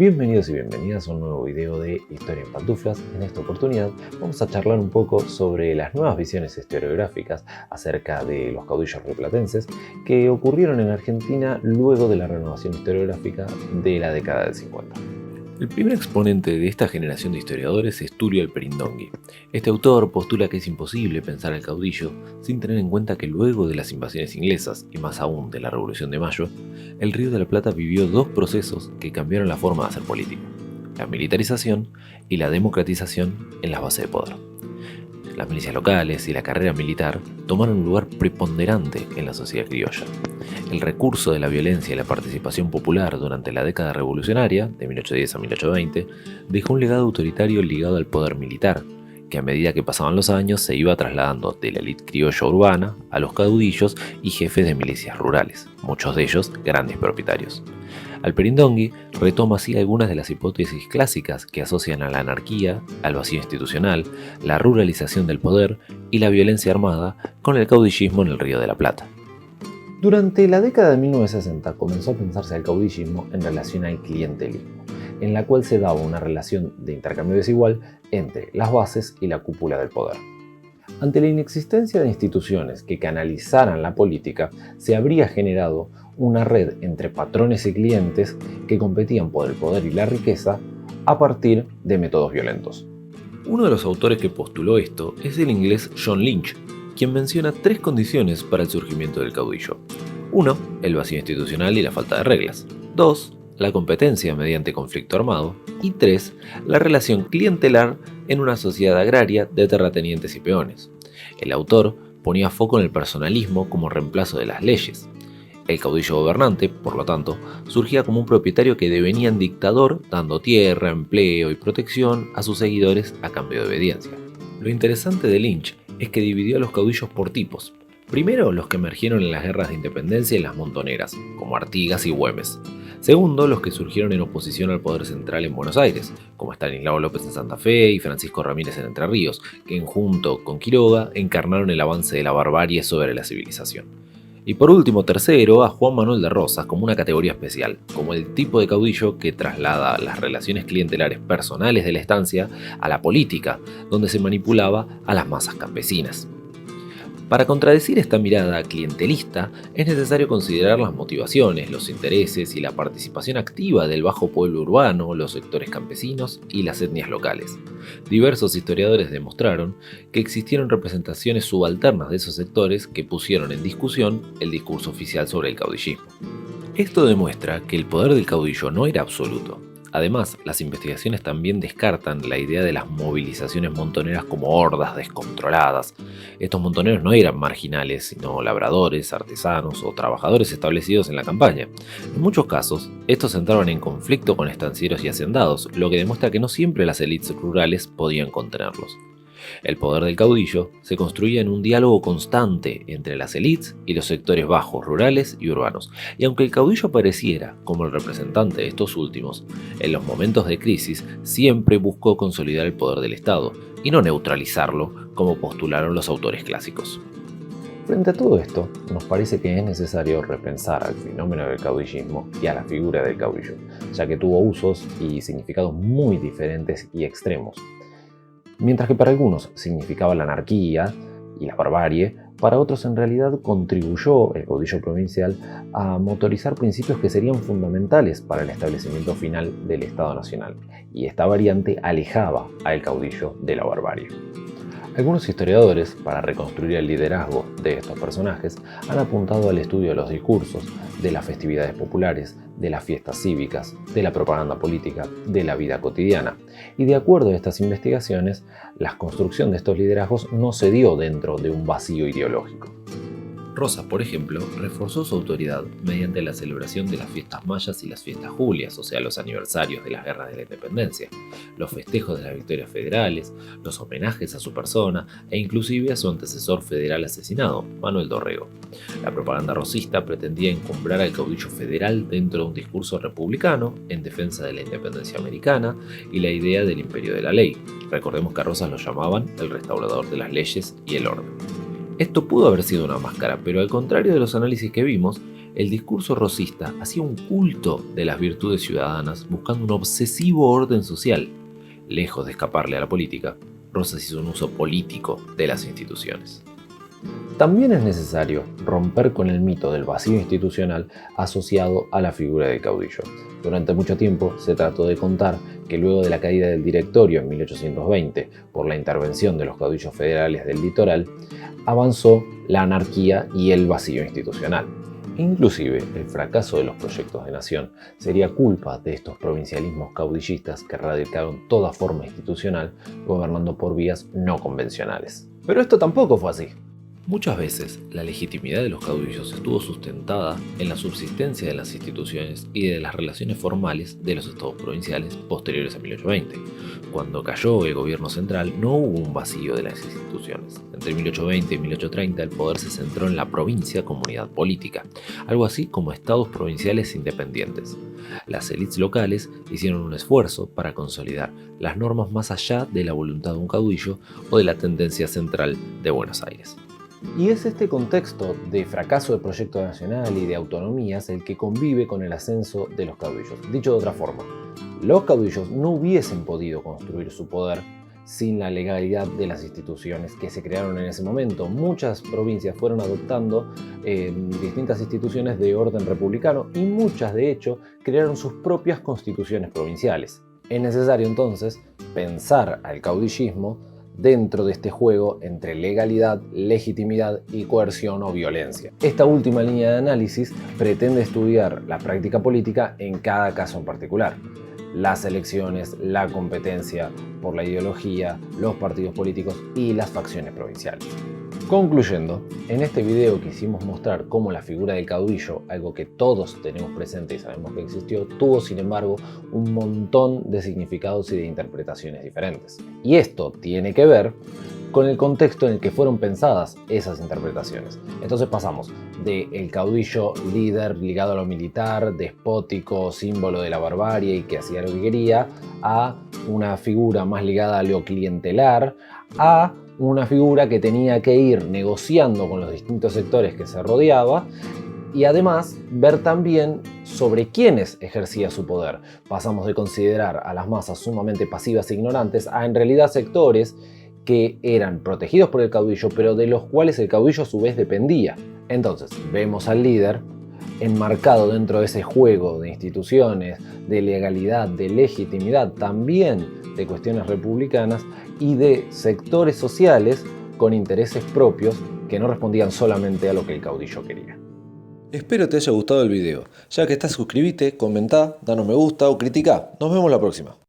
Bienvenidos y bienvenidas a un nuevo video de Historia en Pantuflas. En esta oportunidad vamos a charlar un poco sobre las nuevas visiones historiográficas acerca de los caudillos rioplatenses que ocurrieron en Argentina luego de la renovación historiográfica de la década del 50. El primer exponente de esta generación de historiadores es Tulio Alperindongui. Este autor postula que es imposible pensar al caudillo sin tener en cuenta que luego de las invasiones inglesas, y más aún de la Revolución de Mayo, el Río de la Plata vivió dos procesos que cambiaron la forma de hacer política: la militarización y la democratización en las bases de poder. Las milicias locales y la carrera militar tomaron un lugar preponderante en la sociedad criolla. El recurso de la violencia y la participación popular durante la década revolucionaria, de 1810 a 1820, dejó un legado autoritario ligado al poder militar, que a medida que pasaban los años se iba trasladando de la élite criolla urbana a los caudillos y jefes de milicias rurales, muchos de ellos grandes propietarios. Alperindongui retoma así algunas de las hipótesis clásicas que asocian a la anarquía, al vacío institucional, la ruralización del poder y la violencia armada con el caudillismo en el Río de la Plata. Durante la década de 1960 comenzó a pensarse el caudillismo en relación al clientelismo, en la cual se daba una relación de intercambio desigual entre las bases y la cúpula del poder. Ante la inexistencia de instituciones que canalizaran la política, se habría generado una red entre patrones y clientes que competían por el poder y la riqueza a partir de métodos violentos. Uno de los autores que postuló esto es el inglés John Lynch, quien menciona tres condiciones para el surgimiento del caudillo. 1. El vacío institucional y la falta de reglas. 2. La competencia mediante conflicto armado. Y 3. La relación clientelar en una sociedad agraria de terratenientes y peones. El autor ponía foco en el personalismo como reemplazo de las leyes. El caudillo gobernante, por lo tanto, surgía como un propietario que devenía en dictador, dando tierra, empleo y protección a sus seguidores a cambio de obediencia. Lo interesante de Lynch es que dividió a los caudillos por tipos. Primero, los que emergieron en las guerras de independencia y las montoneras, como Artigas y Güemes. Segundo, los que surgieron en oposición al poder central en Buenos Aires, como Estanislao López en Santa Fe y Francisco Ramírez en Entre Ríos, que junto con Quiroga encarnaron el avance de la barbarie sobre la civilización. Y por último, tercero, a Juan Manuel de Rosas como una categoría especial, como el tipo de caudillo que traslada las relaciones clientelares personales de la estancia a la política, donde se manipulaba a las masas campesinas. Para contradecir esta mirada clientelista, es necesario considerar las motivaciones, los intereses y la participación activa del bajo pueblo urbano, los sectores campesinos y las etnias locales. Diversos historiadores demostraron que existieron representaciones subalternas de esos sectores que pusieron en discusión el discurso oficial sobre el caudillismo. Esto demuestra que el poder del caudillo no era absoluto. Además, las investigaciones también descartan la idea de las movilizaciones montoneras como hordas descontroladas. Estos montoneros no eran marginales, sino labradores, artesanos o trabajadores establecidos en la campaña. En muchos casos, estos entraban en conflicto con estancieros y hacendados, lo que demuestra que no siempre las élites rurales podían contenerlos. El poder del caudillo se construía en un diálogo constante entre las élites y los sectores bajos, rurales y urbanos, y aunque el caudillo apareciera como el representante de estos últimos, en los momentos de crisis siempre buscó consolidar el poder del Estado y no neutralizarlo como postularon los autores clásicos. Frente a todo esto, nos parece que es necesario repensar al fenómeno del caudillismo y a la figura del caudillo, ya que tuvo usos y significados muy diferentes y extremos. Mientras que para algunos significaba la anarquía y la barbarie, para otros en realidad contribuyó el caudillo provincial a motorizar principios que serían fundamentales para el establecimiento final del Estado Nacional, y esta variante alejaba al caudillo de la barbarie. Algunos historiadores, para reconstruir el liderazgo de estos personajes, han apuntado al estudio de los discursos, de las festividades populares, de las fiestas cívicas, de la propaganda política, de la vida cotidiana. Y de acuerdo a estas investigaciones, la construcción de estos liderazgos no se dio dentro de un vacío ideológico. Rosas, por ejemplo, reforzó su autoridad mediante la celebración de las fiestas mayas y las fiestas julias, o sea, los aniversarios de las guerras de la independencia, los festejos de las victorias federales, los homenajes a su persona e inclusive a su antecesor federal asesinado, Manuel Dorrego. La propaganda rosista pretendía encumbrar al caudillo federal dentro de un discurso republicano en defensa de la independencia americana y la idea del imperio de la ley. Recordemos que a Rosas lo llamaban el restaurador de las leyes y el orden. Esto pudo haber sido una máscara, pero al contrario de los análisis que vimos, el discurso rosista hacía un culto de las virtudes ciudadanas buscando un obsesivo orden social. Lejos de escaparle a la política, Rosas hizo un uso político de las instituciones. También es necesario romper con el mito del vacío institucional asociado a la figura del caudillo. Durante mucho tiempo se trató de contar que luego de la caída del Directorio en 1820 por la intervención de los caudillos federales del litoral, avanzó la anarquía y el vacío institucional. Inclusive el fracaso de los proyectos de nación sería culpa de estos provincialismos caudillistas que erradicaron toda forma institucional, gobernando por vías no convencionales. Pero esto tampoco fue así. Muchas veces la legitimidad de los caudillos estuvo sustentada en la subsistencia de las instituciones y de las relaciones formales de los estados provinciales posteriores a 1820. Cuando cayó el gobierno central no hubo un vacío de las instituciones. Entre 1820 y 1830 el poder se centró en la provincia como unidad política, algo así como estados provinciales independientes. Las élites locales hicieron un esfuerzo para consolidar las normas más allá de la voluntad de un caudillo o de la tendencia central de Buenos Aires. Y es este contexto de fracaso del proyecto nacional y de autonomías el que convive con el ascenso de los caudillos. Dicho de otra forma, los caudillos no hubiesen podido construir su poder sin la legalidad de las instituciones que se crearon en ese momento. Muchas provincias fueron adoptando distintas instituciones de orden republicano y muchas, de hecho, crearon sus propias constituciones provinciales. Es necesario entonces pensar al caudillismo dentro de este juego entre legalidad, legitimidad y coerción o violencia. Esta última línea de análisis pretende estudiar la práctica política en cada caso en particular. Las elecciones, la competencia por la ideología, los partidos políticos y las facciones provinciales. Concluyendo, en este video quisimos mostrar cómo la figura del caudillo, algo que todos tenemos presente y sabemos que existió, tuvo sin embargo un montón de significados y de interpretaciones diferentes. Y esto tiene que ver con el contexto en el que fueron pensadas esas interpretaciones. Entonces pasamos de el caudillo líder ligado a lo militar, despótico, símbolo de la barbarie y que hacía lo que quería, a una figura más ligada a lo clientelar, a una figura que tenía que ir negociando con los distintos sectores que se rodeaba y además ver también sobre quiénes ejercía su poder. Pasamos de considerar a las masas sumamente pasivas e ignorantes a en realidad sectores que eran protegidos por el caudillo, pero de los cuales el caudillo a su vez dependía. Entonces, vemos al líder enmarcado dentro de ese juego de instituciones, de legalidad, de legitimidad, también de cuestiones republicanas y de sectores sociales con intereses propios que no respondían solamente a lo que el caudillo quería. Espero te haya gustado el video. Ya que estás, suscríbete, comentá, danos me gusta o criticá. Nos vemos la próxima.